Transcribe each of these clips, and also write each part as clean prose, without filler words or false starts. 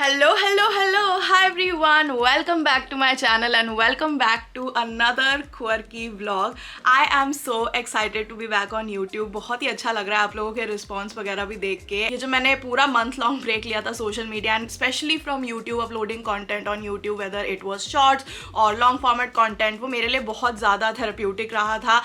Hello. Hi everyone. Welcome back to my channel and welcome back to another quirky vlog. I am so excited to be back on YouTube. बहुत ही अच्छा लग रहा है आप लोगों के रिस्पॉन्स वगैरह भी देख के. ये जो मैंने पूरा मंथ लॉन्ग ब्रेक लिया था social media and specially from YouTube, uploading content on YouTube whether it was shorts और लॉन्ग फॉर्मेट कंटेंट, वो मेरे लिए बहुत ज़्यादा थेरेप्यूटिक रहा था.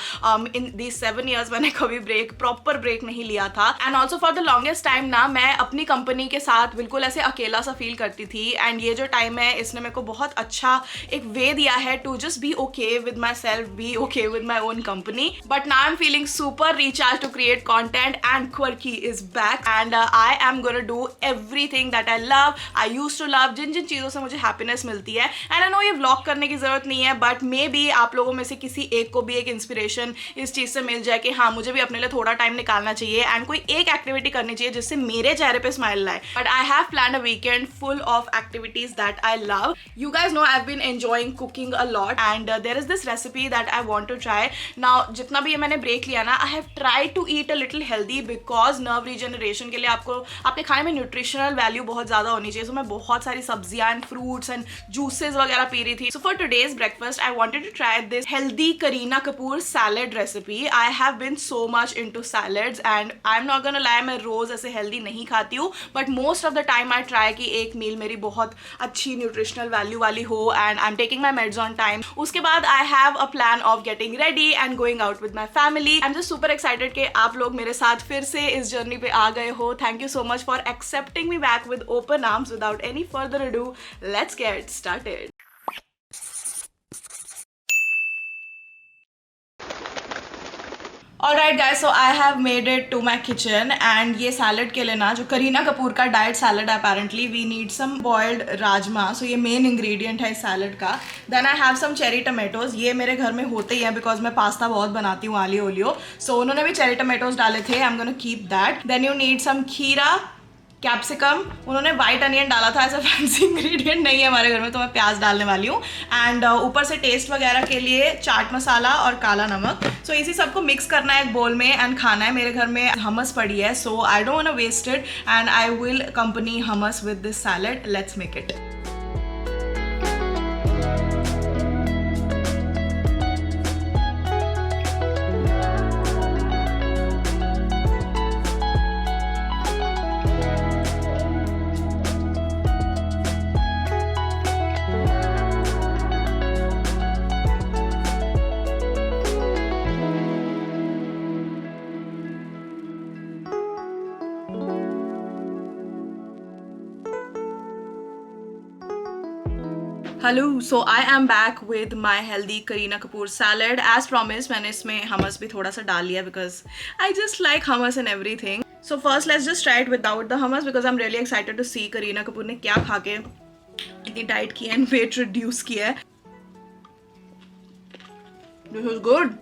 इन दीज 7 years मैंने कभी प्रॉपर ब्रेक नहीं लिया था. And also for the longest time ना मैं अपनी कंपनी के साथ बिल्कुल ऐसे अकेला सा फील करती थी. एंड ये जो टाइम है इसने मेरे को बहुत अच्छा एक वे दिया है to just be okay with myself, be okay with my own company. But now I am feeling super recharge to create content and quirky is back and I am gonna do everything that I love, I use to love, जिन जिन चीज़ों से मुझे happiness मिलती है. And I know ये vlog करने की जरूरत नहीं है, बट मे बी आप लोगों में से किसी एक को भी एक इंस्पिरेशन इस चीज़ से मिल जाए कि हाँ मुझे भी अपने लिए थोड़ा टाइम निकालना चाहिए एंड कोई एक एक्टिविटी करनी चाहिए जिससे मेरे चेहरे पे स्माइल लाए. But I have planned a weekend full of activities that I love. You guys know I've been enjoying cooking a lot and there is this recipe that I want to try. Now जितना भी ये मैंने break लिया ना, I have tried to eat a little healthy because nerve regeneration के लिए आपको आपके खाने में न्यूट्रिशनल वैल्यू बहुत ज़्यादा होनी चाहिए. So मैं बहुत सारी सब्जियाँ एंड फ्रूट्स एंड जूसेस वगैरह पी रही थी. So for today's breakfast I wanted to try this healthy Kareena Kapoor salad recipe. I have been so much into salads and I'm not gonna lie, मैं रोज़ ऐसे healthy नहीं खाती हूँ, but most of the time I try कि एक मील मेरी बहुत अच्छी न्यूट्रिशनल वैल्यू वाली हो and I am taking my meds on time. उसके बाद I have a plan of getting ready and going out with my family. I am just super excited कि आप लोग मेरे साथ फिर से इस जर्नी पे आ गए हो. Thank you so much for accepting me back with open arms. Without any further ado, let's get started. Alright guys, so I have made it to my kitchen and ये सैलड के लिए ना जो करीना कपूर का diet salad है apparently we need some boiled rajma. so ये main ingredient है इस सैलड का. then I have some cherry tomatoes. ये मेरे घर में होते ही हैं बिकॉज मैं पास्ता बहुत बनाती हूँ आलियो ओलियो. so उन्होंने भी cherry tomatoes डाले थे. I'm gonna keep that. then you need some खीरा, कैप्सिकम. उन्होंने वाइट अनियन डाला था, ऐसा फैंसी इंग्रेडिएंट नहीं है हमारे घर में, तो मैं प्याज डालने वाली हूँ. एंड ऊपर से टेस्ट वगैरह के लिए चाट मसाला और काला नमक. सो इसी सबको मिक्स करना है एक बोल में एंड खाना है. मेरे घर में हमस पड़ी है, so I don't want to waste it and I will company hummus with this salad. Let's make it. Hello, so I am back with my healthy Kareena Kapoor salad. As promise मैंने इसमें hummus भी थोड़ा सा डाल लिया because I just like hummus and everything. So first let's just try it without the hummus because I am really excited to see Kareena Kapoor ने क्या खा के इतनी डाइट की है एंड वेट रिड्यूस किया है. This is good.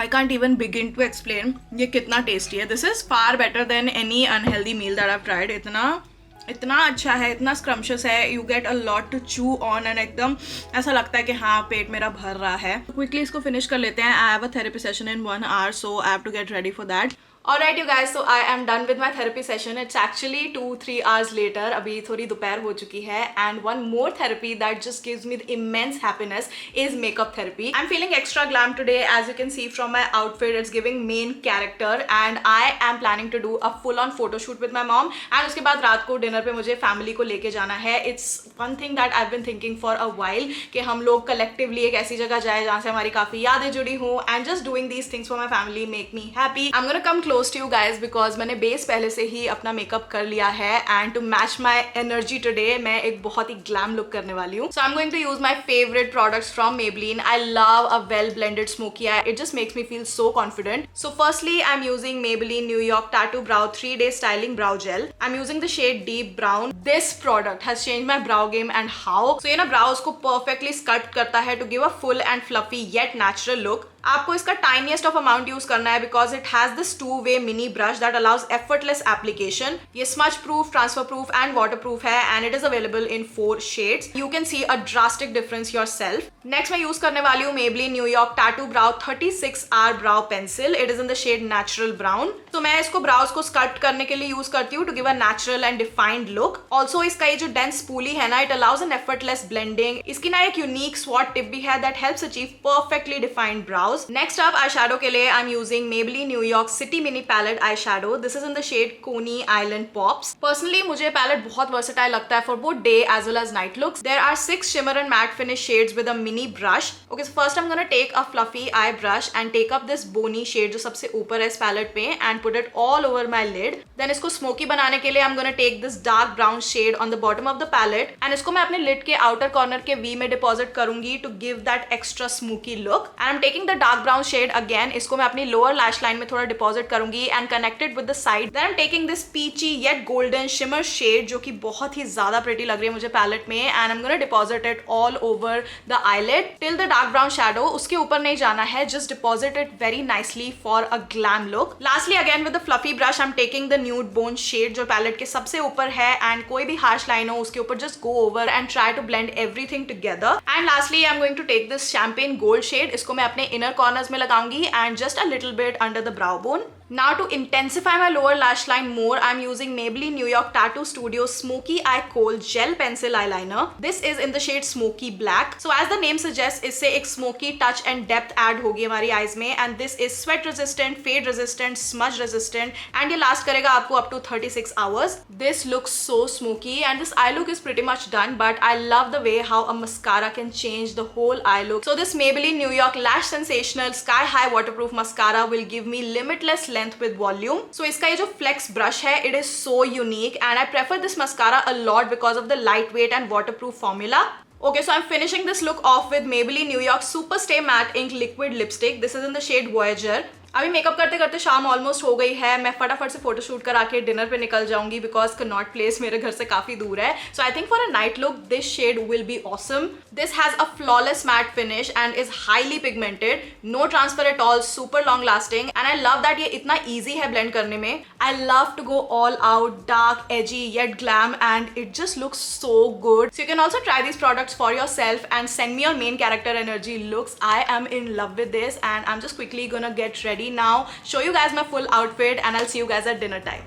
I can't even begin to explain ये कितना टेस्टी है. This is far better than any unhealthy meal that I have tried. इतना अच्छा है, इतना स्क्रम्शियस है. You get a lot to chew on and एकदम ऐसा लगता है कि हाँ पेट मेरा भर रहा है. क्विकली इसको फिनिश कर लेते हैं. I have a therapy session in 1 hour, so I have to get ready for that. Alright you guys, so I am done with my therapy session. It's actually 2-3 hours later. अभी थोड़ी दोपहर हो चुकी है and one more therapy that just gives me immense happiness is makeup therapy. I'm feeling extra glam today, as you can see from my outfit. It's giving main character and I am planning to do a full-on photo shoot with my mom. And उसके बाद रात को dinner पे मुझे family को लेके जाना है. It's one thing that I've been thinking for a while कि हम लोग collectively एक ऐसी जगह जाए जहाँ से हमारी काफ़ी यादें जुड़ी हों and just doing these things for my family make me happy. I'm gonna come close to you guys because मैंने बेस पहले से ही अपना मेकअप कर लिया है and to match my energy today मैं एक बहुत ही glam look करने वाली हूँ. So I'm going to use my favorite products from Maybelline. I love a well blended smoky eye. It just makes me feel so confident. So firstly I'm using Maybelline New York Tattoo Brow 3-Day Styling Brow Gel. I'm using the shade Deep Brown. This product has changed my brow game and how. So ये ना brows को perfectly sculpt करता है to give a full and fluffy yet natural look. आपको इसका टाइनिएस्ट of amount use करना है because it has this 2-way mini brush that allows effortless application. ये smudge proof, transfer proof and water proof है and it is available in 4 shades. You can see a drastic difference yourself. Next मैं use करने वाली हूँ Maybelline New York tattoo brow 36 hour brow pencil. It is in the shade natural brown. तो मैं इसको browse को sculpt करने के लिए यूज करती हूँ to give a natural and defined look. Also इसका ये जो डेंस स्पूली है ना, it allows an effortless blending. इसकी ना एक यूनिक स्वॉट टिप भी है that helps achieve perfectly defined brows. Next up eye shadow के लिए आई am using Maybelline New York city mini palette eye shadow. This is in the shade Coney Island pops. Personally मुझे palette बहुत versatile लगता है for both day as well as night looks. There are 6 shimmer and matte finish shades with a mini brush. Okay, so first I am gonna take a fluffy eye brush and take up this bony shade जो सबसे ऊपर है इस palette पे and put it all over my lid. Then इसको smoky बनाने के लिए आई am gonna take this dark brown shade on the bottom of the palette and इसको मैं अपने लिड के आउटर कॉर्नर के वी में डिपॉजिट करूंगी to give that extra smoky look. And I am taking the dark brown shade again, इसको मैं अपनी लोअर लैश लाइन में थोड़ा डिपॉजिट करूंगी and connected with the side. Then I am taking this peachy yet golden shimmer shade जो कि बहुत ही ज्यादा प्रिटी लग रही है मुझे पैलेट में and I am gonna deposit it all over the eyelid till the dark brown shadow. उसके ऊपर नहीं जाना है, just deposit it very nicely for a glam look. Lastly again with the fluffy brush I am taking the nude bone shade जो palette के सबसे ऊपर है एंड कोई भी हार्श लाइन हो उसके ऊपर just go over and try to blend everything together. And lastly I am going to take this champagne gold shade, इसको मैं अपने इनर कॉर्नर्स में लगाऊंगी and just a little bit under the brow bone. Now to intensify my lower lash line more, I'm using Maybelline New York Tattoo Studio Smoky Eye Kohl Gel Pencil Eyeliner. This is in the shade Smoky Black. So as the name suggests, इससे एक smoky touch and depth add होगी हमारी eyes में and this is sweat resistant, fade resistant, smudge resistant and ये last करेगा आपको up to 36 hours. This looks so smoky and this eye look is pretty much done, but I love the way how a mascara can change the whole eye look. So this Maybelline New York Lash Sensational Sky High Waterproof Mascara will give me limitless length with volume. So इसका ये जो flex brush है, it is so unique and I prefer this mascara a lot because of the lightweight and waterproof formula. Okay, so I'm finishing this look off with Maybelline New York Super Stay Matte Ink Liquid Lipstick. This is in the shade Voyager. अभी makeup करते करते शाम almost हो गई है, मैं फटाफट से फोटोशूट करा के डिनर पे निकल जाऊंगी बिकॉज कनॉट प्लेस मेरे घर से काफी दूर है। So I think for a night look this shade will be awesome. This has a flawless matte finish and is highly pigmented, no transfer at all, super long lasting and I love that ये इतना easy है blend करने में। I love to go all out dark edgy yet glam and it just looks so good. So you can also try these products for your self and send me your main character energy looks. I am in love with this and I am just quickly gonna get ready now, show you guys my full outfit and I'll see you guys at dinner time.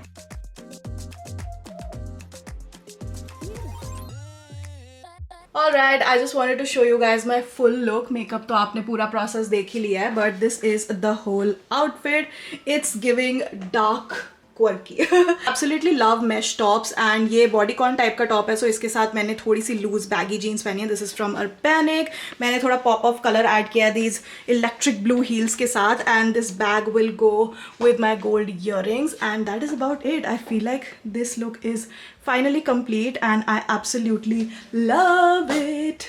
Alright, I just wanted to show you guys my full look. Makeup तो आपने पूरा process देख ही लिया है, but this is the whole outfit. It's giving dark quirky. Absolutely love mesh tops and ये bodycon type का top है, सो इसके साथ मैंने थोड़ी सी लूज बैगी जीन्स पहनी है. This is from Urbanic. मैंने थोड़ा पॉप ऑफ कलर ऐड किया दीज इलेक्ट्रिक ब्लू हील्स के साथ and this bag will go with my gold earrings and that is about it. I feel like this look is finally complete and I absolutely love it.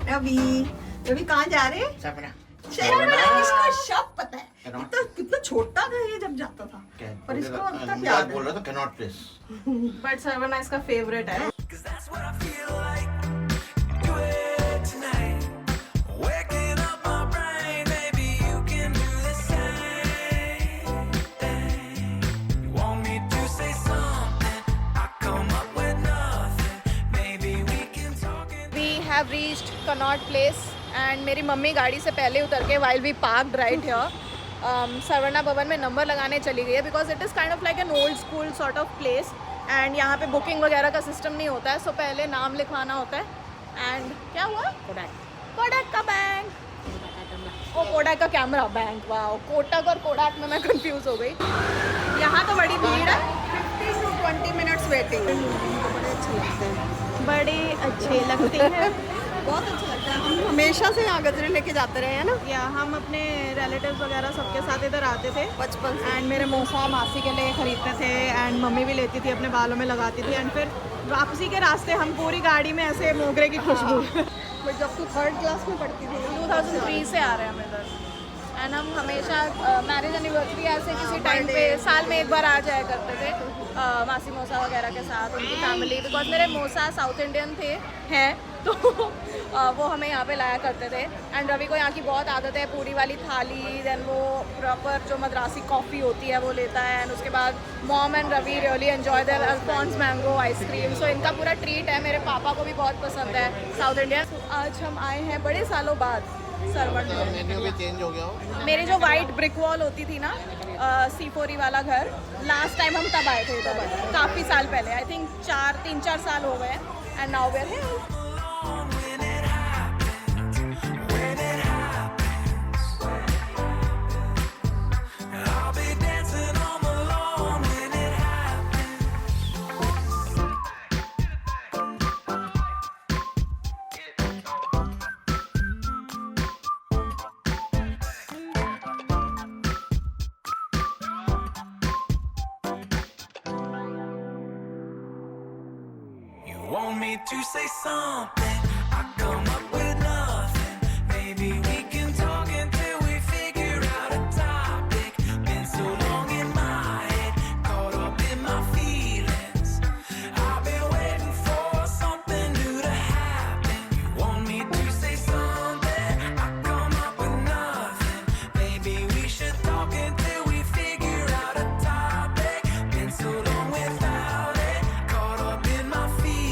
Ravi कहाँ जा रहे हैं? इसको सब पता है. कितना छोटा था ये जब जाता था, पर इसको तब याद बोल रहा था cannot place. But Sarvana इसका favorite है. have reached Connaught Place and मेरी मम्मी गाड़ी से पहले उतर के while we parked right here Saravana भवन में नंबर लगाने चली गई है because it is kind of like an old school sort of place and यहाँ पे बुकिंग वगैरह का सिस्टम नहीं होता है. सो पहले नाम लिखवाना होता है एंड क्या हुआ कोडैक का बैंक, ओ कोडैक का कैमरा बैंक. वाह, कोटक और कोडैक में मैं कंफ्यूज हो गई. यहाँ तो बड़ी भीड़ है, 15 to 20 मिनट्स वेटिंग. बड़े अच्छे लगते हैं, बहुत अच्छा लगता है. हम हमेशा से यहाँ गजरे लेके जाते रहे हैं ना. या हम अपने रिलेटिव्स वगैरह सबके साथ इधर आते थे बचपन से. एंड मेरे मौसा मासी के लिए खरीदते थे एंड मम्मी भी लेती थी, अपने बालों में लगाती थी एंड फिर वापसी के रास्ते हम पूरी गाड़ी में ऐसे मोगरे की खुशबू. बट जब तू 3rd क्लास में पढ़ती थी 2003 से आ रहे हैं हम इधर एंड हम हमेशा मैरिज एनिवर्सरी ऐसे किसी टाइम पे साल में एक बार आ जाया करते थे मासी मौसा वगैरह के साथ, उनकी फैमिली. बिकॉज मेरे मौसा साउथ इंडियन हैं तो वो हमें यहाँ पे लाया करते थे। एंड रवि को यहाँ की बहुत आदत है, पूरी वाली थाली, देन वो प्रॉपर जो मद्रासी कॉफ़ी होती है वो लेता है। एंड उसके बाद mom and Ravi really enjoy their Alphonso mango ice cream. So इनका पूरा ट्रीट है। मेरे पापा को भी बहुत पसंद है साउथ इंडियन। आज हम आए हैं बड़े सालों बाद सरवण में। मेन्यू भी चेंज हो गया हो। मेरी जो वाइट ब्रिक वॉल होती थी ना, C4E वाला घर, लास्ट टाइम हम तब आए थे इधर, काफ़ी साल पहले, आई थिंक 3-4 साल हो गए। And now we are here. Want me to say something? I come up with nothing. Maybe we can talk until we figure out a topic. Been so long in my head, caught up in my feelings. I've been waiting for something new to happen. You want me to say something? I come up with nothing. Maybe we should talk until we figure out a topic. Been so long without it, caught up in my feelings.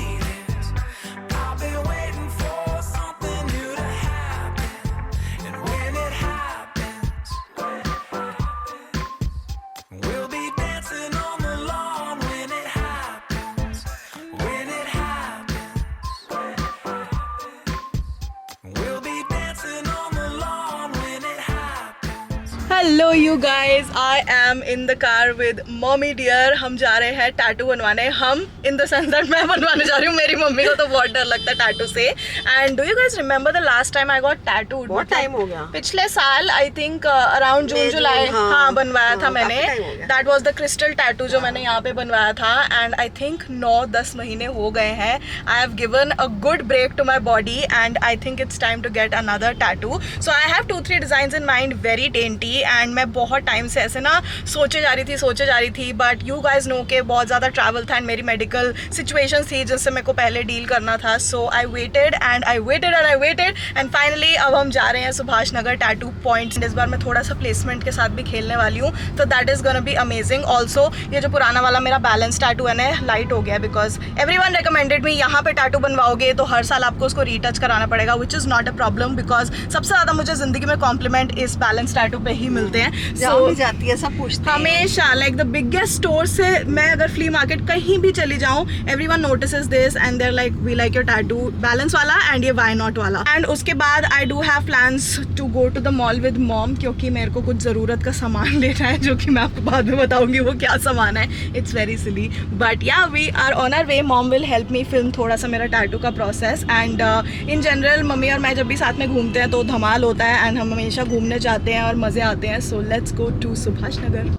Hello you guys, I am in the car with mummy dear. हम जा रहे हैं tattoo बनवाने। हम in the sense that मैं बनवाने जा रही हूँ, मेरी मम्मी को तो बहुत डर लगता है टैटू से। And do you guys remember the last time I got tattoo? बहुत टाइम हो गया। पिछले साल आई थिंक अराउंड जून जुलाई, हाँ बनवाया था मैंने। That was the crystal tattoo जो मैंने यहाँ पे बनवाया था। एंड आई थिंक 9-10 महीने हो गए हैं। I have given a good break to my body and I think it's time to get another tattoo. So I have 2-3 design in mind, very dainty. And मैं बहुत टाइम से ऐसे ना सोचे जा रही थी बट यू गाइज नो के बहुत ज़्यादा ट्रैवल था एंड मेरी मेडिकल सिचुएशंस थी जिससे मेरे को पहले डील करना था। सो आई वेटेड एंड फाइनली अब हम जा रहे हैं सुभाष नगर टैटू पॉइंट। इस बार मैं थोड़ा सा प्लेसमेंट के साथ भी खेलने वाली हूँ, तो that is gonna be amazing. Also ये जो पुराना वाला मेरा बैलेंस टैटू है ना, लाइट हो गया बिकॉज एवरीवन रिकमेंडेड मी यहाँ पे टैटू बनवाओगे तो हर साल आपको उसको रीटच कराना पड़ेगा, which is not a problem because सबसे ज़्यादा मुझे ज़िंदगी में कॉम्प्लीमेंट इस बैलेंस टैटू पे ही मिलते हैं। So, जाती है सब पूछते हैं हमेशा, लाइक द बिगेस्ट स्टोर से मैं अगर फ्ली मार्केट कहीं भी चली जाऊँ, everyone notices this and they're like we like your tattoo, balance वाला एंड ये व्हाई नॉट वाला। एंड उसके बाद I do have plans to go to the mall with mom, क्योंकि मेरे को कुछ ज़रूरत का सामान लेना है जो कि मैं आपको बाद में बताऊंगी वो क्या सामान है। It's very silly but ya we are on our way. Mom will help me film थोड़ा सा मेरा टैटू का process. And in general mummy और मैं जब भी साथ में घूमते हैं तो धमाल होता है एंड हम हमेशा घूमने जाते हैं और मज़े आते हैं। So let's go to Subhash Nagar.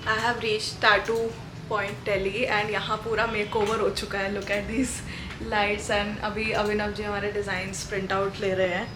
I have reached tattoo point Delhi and यहाँ पूरा मेकओवर हो चुका है। Look at this lights and अभी अभिनव जी हमारे डिज़ाइंस प्रिंट आउट ले रहे हैं।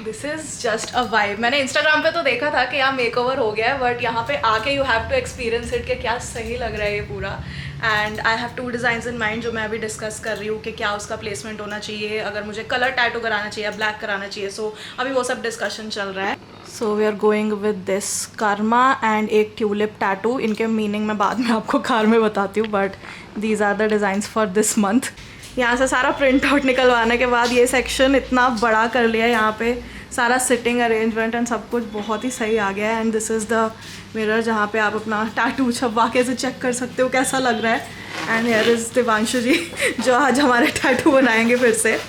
This is just a vibe. मैंने इंस्टाग्राम पे तो देखा था कि यहाँ मेकओवर हो गया है बट यहाँ पे आके you have to experience it कि क्या सही लग रहा है ये पूरा। And I have 2 designs in mind जो मैं अभी डिस्कस कर रही हूँ कि क्या उसका प्लेसमेंट होना चाहिए, अगर मुझे कलर टैटू कराना चाहिए, ब्लैक कराना चाहिए। सो अभी वो सब डिस्कशन चल रहा है। So we are going with this karma and एक ट्यूलिप टैटू। इनके मीनिंग मैं बाद में आपको कार में बताती हूँ but these are the designs for this month. यहाँ से सारा प्रिंट आउट निकलवाने के बाद ये सेक्शन इतना बड़ा कर लिया है, यहाँ पे सारा सिटिंग अरेंजमेंट एंड सब कुछ बहुत ही सही आ गया है। And this is the mirror जहाँ पे आप अपना टैटू छपवा के से चेक कर सकते हो कैसा लग रहा है। एंड हियर इज़ दिवांशु जी जो आज हमारे टैटू बनाएंगे फिर से।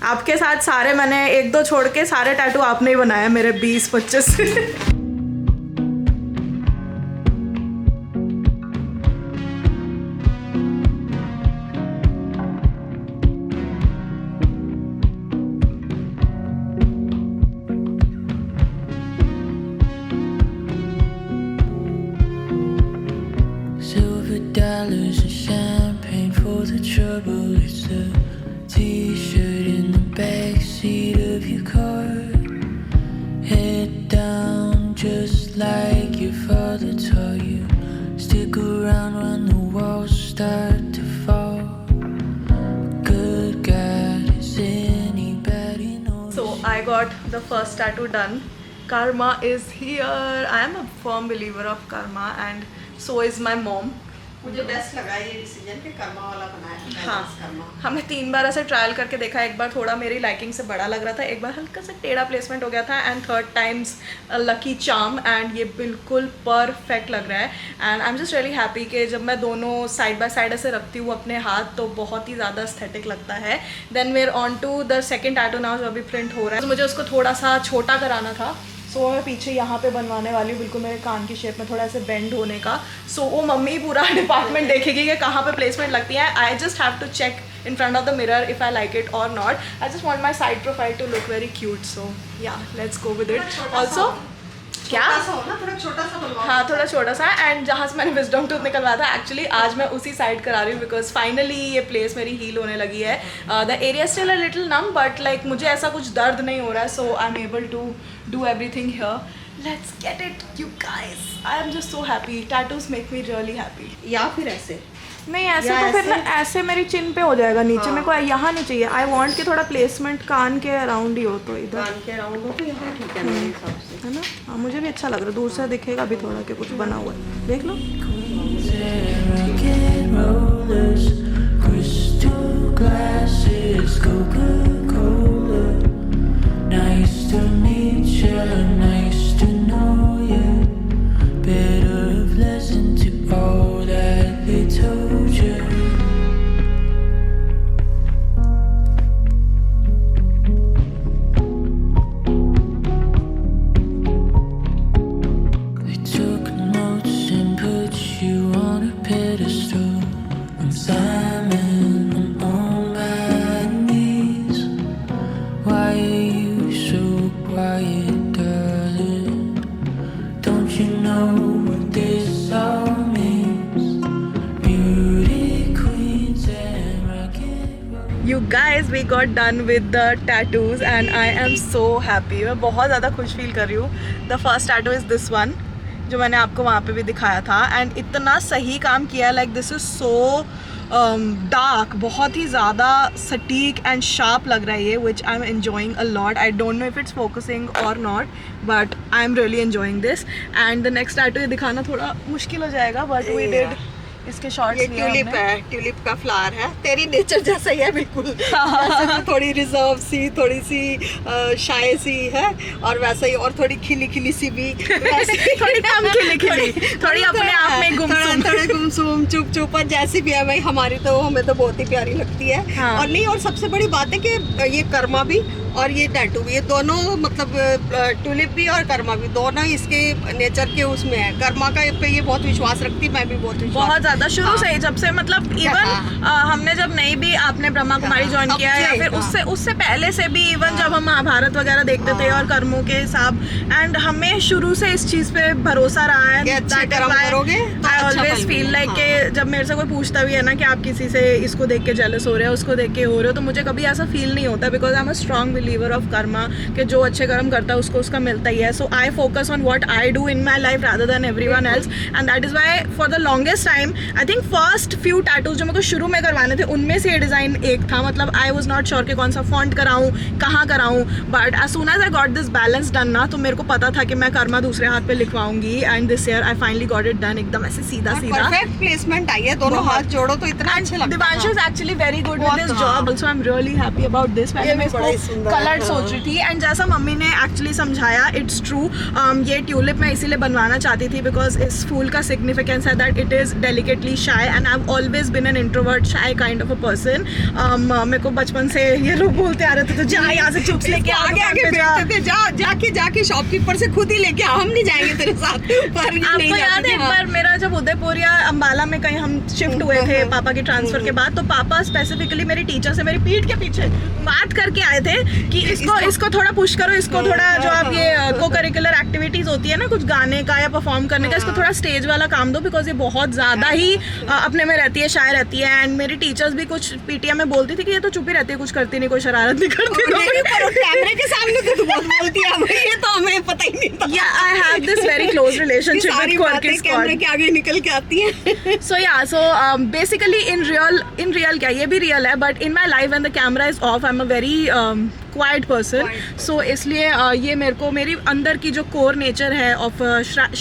आपके साथ सारे मैंने 1-2 छोड़ के सारे टैटू आपने ही बनाए मेरे 20-25 Silver dollars and champagne for the trouble. It's a t-shirt in the backseat of your car. Head down just like your father taught. the first tattoo done. Karma is here. I am a firm believer of karma and so is my mom. मुझे best लगा ये decision कि कर्मा वाला बनाया। हाँ, कर्मा हमने 3 बार ऐसे trial करके देखा। एक बार थोड़ा मेरी लाइकिंग से बड़ा लग रहा था, एक बार हल्का सा टेढ़ा प्लेसमेंट हो गया था, and third times lucky charm, and ये बिल्कुल परफेक्ट लग रहा है। And I am just really happy कि जब मैं दोनों साइड बाय साइड ऐसे रखती हूँ अपने हाथ तो बहुत ही ज़्यादा एस्थेटिक लगता है। Then we are on to the second tattoo now जो अभी प्रिंट हो रहा है। तो मुझे उसको थोड़ा सा छोटा कराना था, सो मैं पीछे यहाँ पे बनवाने वाली हूँ बिल्कुल मेरे कान की शेप में, थोड़ा ऐसे बेंड होने का। सो वो मम्मी पूरा डिपार्टमेंट देखेगी कि कहाँ पे प्लेसमेंट लगती है। I just have to check in front of the mirror if I like it or not. I just want my side profile to look very cute, so yeah, let's go with it. Also क्या थोड़ा छोटा सा बनवाओ। हाँ, थोड़ा छोटा सा। And जहाँ से मैंने विजडम टूथ निकलवाया था, एक्चुअली आज मैं उसी साइड करा रही हूँ बिकॉज फाइनली ये प्लेस मेरी हील होने लगी है। The area still a little numb but like मुझे ऐसा कुछ दर्द नहीं हो रहा है, so I am able to do everything here. Let's get it you guys, I am just so happy. Tattoos make me really happy. या फिर ऐसे नहीं ऐसे तो फिर ना ऐसे मेरी चिन पे हो जाएगा नीचे। मेरे को यहाँ नहीं चाहिए। आई वांट कि थोड़ा प्लेसमेंट कान के अराउंड ही हो, तो इधर कान के अराउंड हो तो यहाँ ठीक है मेरे हिसाब से, है ना। हाँ, मुझे भी अच्छा लग रहा है। दूर से दिखेगा अभी थोड़ा कि कुछ बना हुआ है, देख लो। rollers, crystal glasses, Coca-Cola. Nice to meet you, nice to know you. Bit of lesson to all that they told you. They took notes and put you on a pedestal. I'm Simon, I'm on my knees. Why are you so quiet, darling? Don't you know what this all means? Beauty queens and rock and roll. You guys, we got done with the tattoos and I am so happy. मैं बहुत ज़्यादा खुश feel कर रही हूँ। The first tattoo is this one, जो मैंने आपको वहाँ पे भी दिखाया था, एंड इतना सही काम किया। Like this is so dark, बहुत ही ज़्यादा सटीक एंड शार्प लग रहा है ये, which I am enjoying a lot. I don't know if it's focusing और not but I am really enjoying this. And the next tattoo ये दिखाना थोड़ा मुश्किल हो जाएगा बट वी डिड। इसके शॉर्ट्स ये ट्यूलिप है, ट्यूलिप का फ्लावर है। तेरी नेचर जैसा ही है बिल्कुल। जैसे थोड़ी रिजर्व सी, थोड़ी सी शाय सी है, और वैसे ही और थोड़ी खिली खिली सी भी, थोड़ी कम खिली खिली, थोड़ी अपने आप में गुमसुम, थोड़े गुमसुम चुप चुप, और जैसी भी है भाई हमारी तो हमें तो बहुत ही प्यारी लगती है। हाँ। और नहीं, और सबसे बड़ी बात है कि ये कर्मा भी और ये टैटू भी, ये दोनों मतलब ट्यूलिप भी और कर्मा भी दोनों इसके नेचर के उसमें है। कर्मा का पे ये बहुत विश्वास रखती, मैं भी बहुत बहुत ज्यादा शुरू से ही, जब से मतलब इवन हमने जब नहीं भी आपने ब्रह्मा कुमारी ज्वाइन किया या फिर उससे पहले से भी, इवन जब हम महाभारत वगैरह देखते थे और कर्मों के हिसाब, एंड हमें शुरू से इस चीज पे भरोसा रहा है। आई ऑलवेज फील लाइक कि जब मेरे से कोई पूछता भी है ना कि आप किसी से इसको देख के जेलस हो रहे हो, उसको देख के हो रहे हो, तो मुझे कभी ऐसा फील नहीं होता because I am a strong believer of Karma कि जो अच्छे कर्म करता है उसको उसका मिलता ही है। So I focus on what I do in my life rather than everyone else, and that is why for the longest time I think first few tattoos जो मेरे को शुरू में करवाने थे उनमें से ये डिज़ाइन एक था। मतलब आई वॉज नॉट श्योर कि कौन सा फॉन्ट कराऊँ, कहाँ कराऊँ, but as soon as I got this balance done ना, तो मेरे को पता था कि मैं कर्मा दूसरे हाथ पे लिखवाऊंगी, and this year I finally got it done एकदम ऐसे सीधा सीधा। परफेक्ट प्लेसमेंट आई है, दोनों हाथ जोड़ो तो इतना अच्छा लगता है। Divanshu is actually very good with this job also, I am really happy about this. पहले मैं इसको कलर सोच रही थी, एंड जैसा मम्मी ने एक्चुअली समझाया, इट्स ट्रू। ये ट्यूलिप मैं इसीलिए बनवाना चाहती थी बिकॉज इस फूल का सिग्निफिकेंस है that it is delicately shy, and I have always been an introvert shy kind of a person. मेरे को बचपन से ये लोग बोलते आ रहे थे तो जा यहाँ से चुप लेके आगे आगे बैठते थे, जाके शॉपकीपर से खुद ही लेके आओ, हम नहीं जाएंगे तेरे साथ। पर आपको याद है एक बार मेरा जब उदयपुर या अंबाला में कहीं हम शिफ्ट हुए थे पापा के ट्रांसफर के बाद, तो पापा स्पेसिफिकली मेरी टीचर से मेरी पीठ के पीछे बात करके आए थे कि इसको थोड़ा पुश करो, इसको थोड़ा जो आप ये को करिकुलर एक्टिविटीज होती है ना कुछ गाने का या परफॉर्म करने का, इसको थोड़ा स्टेज वाला काम दो बिकॉज ये बहुत ज़्यादा ही अपने में रहती है, शाय रहती है। एंड मेरी टीचर्स भी कुछ पीटीएम में बोलती थी कि ये तो चुप ही रहती है, कुछ करती नहीं, कोई शरारत नहीं करती। कैमरे के सामने तो बहुत बोलती है, ये तो हमें पता ही नहीं था। Yeah, I have this very close relationship with Quirky Squad. कैमरे के आगे निकल के आती हैं। So yeah, so basically in real क्या ये भी real है, but in my life when the camera is off I'm a very quiet person. So इसलिए ये मेरे को मेरी अंदर की जो core nature है of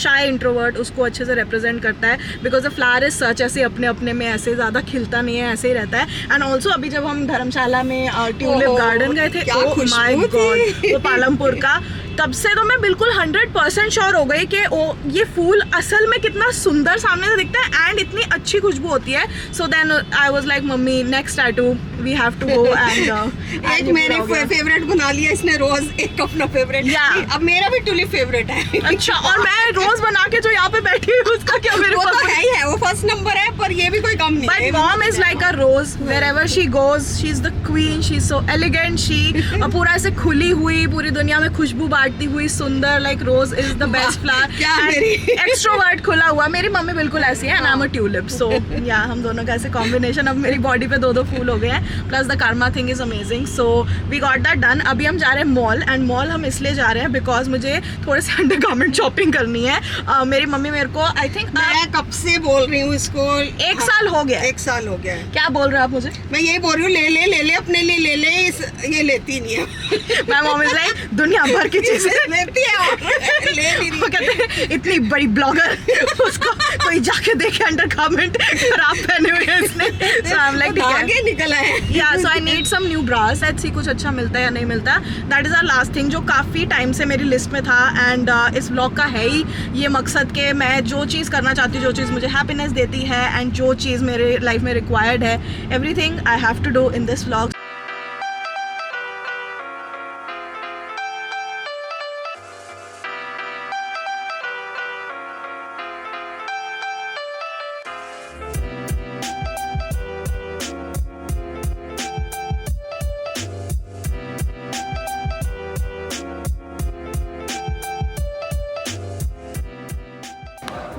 shy introvert उसको अच्छे से represent करता है, because the flower is such ऐसे अपने अपने में ऐसे ज़्यादा खिलता नहीं है, ऐसे ही रहता है. And also अभी जब हम धर्मशाला में ट्यूलिप गार्डन गए थे, oh my god, वो पालमपुर का, तब से तो मैं बिल्कुल 100% श्योर हो गई कि ये फूल असल में कितना सुंदर सामने से दिखता है एंड इतनी अच्छी खुशबू होती है. So then I was like mummy next tattoo we have to go and एक मेरे फेवरेट बना लिया इसने रोज, एक अपना फेवरेट. अब मेरा भी टुलिप फेवरेट है. अच्छा, और मैं रोज बना के जो यहाँ पे बैठी हूँ उसका क्या मेरे वो तो है ही है, वो फर्स्ट नंबर है, पर ये भी कोई कम नहीं है. But mom is like a rose, wherever she goes she is the queen, she is so elegant, she पूरा ऐसे खुली हुई पूरी दुनिया में खुशबू बांटती हुई सुंदर, like rose is the best flower. Extrovert खुला हुआ. मेरी मम्मी बिल्कुल ऐसी है and I am a tulip. So या हम दोनों का ऐसे कॉम्बिनेशन. अब मेरी बॉडी पे 2 फूल हो गए हैं, plus the karma thing is amazing. So we got that done. अभी हम जा रहे हैं मॉल, एंड मॉल हम इसलिए जा रहे हैं बिकॉज मुझे थोड़े से अंडरगारमेंट शॉपिंग करनी है. मेरी मम्मी मेरे को आई थिंक मैं कब से बोल रही हूँ इसको, 1 साल हो गया. 1 साल हो गया है. क्या बोल रहे हो आप मुझे? मैं यही बोल रही हूँ, ले ले अपने लिए ले ले. ये लेती नहीं है. मैं मम्मी से दुनिया भर की चीजें लेती है और ले नहीं रही. वो कहते हैं इतनी बड़ी ब्लॉगर, उसको कोई जाके देखे अंडरगारमेंट खराब पहने हुए हैं इसने. सो आई एम लाइक आगे निकल आए. या so I need some new bras. Let's see कुछ अच्छा मिलता है या नहीं मिलता. That is our last thing जो काफ़ी टाइम से मेरी लिस्ट में था. एंड इस ब्लॉग का है ही ये मकसद कि मैं जो चीज़ करना चाहती हूँ, जो चीज़ मुझे हैप्पीनेस देती है एंड जो चीज़ मेरे लाइफ में रिक्वायर्ड है, everything I have to do in this vlog.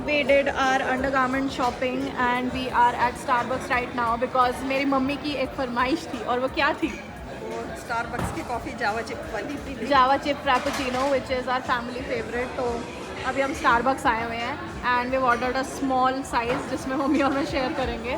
We did our undergarment shopping and we are at Starbucks right now because मेरी मम्मी की एक फरमाइश थी, और वो क्या थी? वो स्टारबक्स की कॉफी जावा चिप वाली पी ली. Java chip frappuccino which is our family favourite. तो अभी हम स्टारबक्स आए हुए हैं and we ordered a small size जिसमें मम्मी और मैं शेयर करेंगे.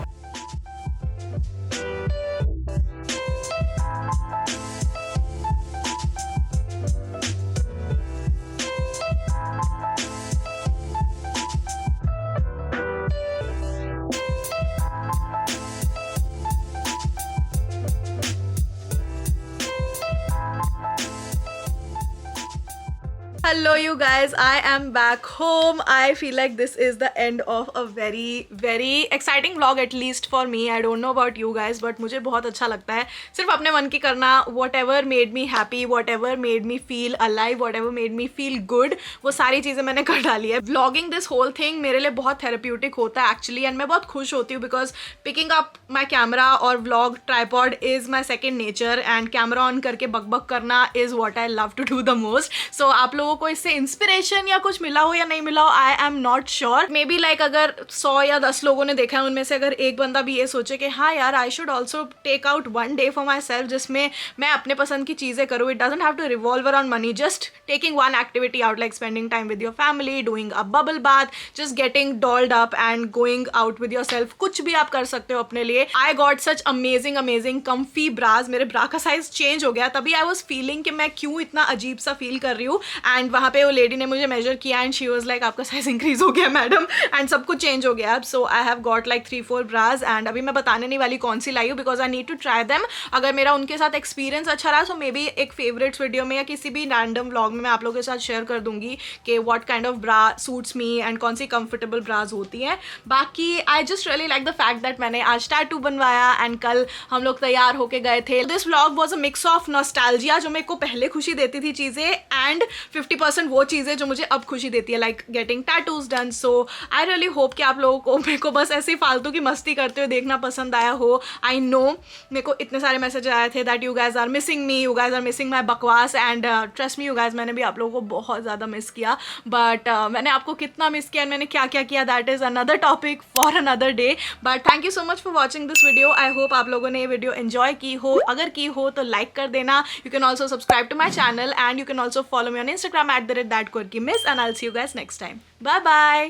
Hello you guys, I am back home. I feel like this is the end of a very exciting vlog, at least for me. I don't know about you guys, but मुझे बहुत अच्छा लगता है सिर्फ अपने मन की करना. Whatever made me happy, whatever made me feel alive, whatever made me feel good, वो सारी चीज़ें मैंने कर डाली है. Vlogging this whole thing मेरे लिए बहुत therapeutic होता है actually, and मैं बहुत खुश होती हूँ because picking up my camera और vlog tripod is my second nature, and camera on करके बक करना is what I love to do the most. So आप लोगों को इससे इंस्पिरेशन या कुछ मिला हो या नहीं मिला हो, I am not sure. May be like अगर 100 या 10 लोगों ने देखा है, उनमें से अगर एक बंदा भी ये सोचे कि हाँ यार I should also take out 1 day for myself जिसमें मैं अपने पसंद की चीज़ें करूँ. It doesn't have to revolve around money, just taking 1 activity out like spending time with your family, doing a bubble bath, just getting dolled up and going out with yourself. कुछ भी आप कर सकते हो अपने लिए. I got such amazing comfy bras. मेरे bra का साइज चेंज हो गया, तभी आई वॉज फीलिंग कि मैं क्यों इतना अजीब सा फील कर रही हूँ. एंड वहाँ पे वो लेडी ने मुझे मेजर किया एंड शी वाज लाइक आपका साइज इंक्रीज हो गया मैडम, एंड सब कुछ चेंज हो गया अब. So I have got like 3-4 bras and अभी मैं बताने नहीं वाली कौन सी लाई हूँ because I need to try them. अगर मेरा उनके साथ एक्सपीरियंस अच्छा रहा तो मे बी एक फेवरेट्स वीडियो में या किसी भी रैंडम व्लॉग में मैं आप लोगों के साथ शेयर कर दूंगी कि what kind of bra suits me and कौन सी कंफर्टेबल ब्राज होती हैं. बाकी I just really like the fact that मैंने आज टैटू बनवाया एंड कल हम लोग तैयार होके गए थे. This vlog was a mix of nostalgia जो मेरे को पहले खुशी देती थी चीज़ें एंड 50% वो चीज़ें जो मुझे अब खुशी देती है, like getting tattoos done. So I really hope कि आप लोगों को मेरे को बस ऐसे फालतू की मस्ती करते हुए देखना पसंद आया हो. आई नो मेरे को इतने सारे मैसेज आए थे that you guys are missing me, you guys are missing my बकवास, and trust me you guys मैंने भी आप लोगों को बहुत ज़्यादा मिस किया. बट मैंने आपको कितना मिस किया, मैंने क्या क्या किया, that is another topic for another day. But thank you so much for watching this video. I hope आप लोगों ने ये वीडियो एंजॉय की हो. अगर की हो तो लाइक कर देना. You can also subscribe to my channel and you can also follow me on Instagram @thatquirkymiss, and I'll see you guys next time. Bye bye.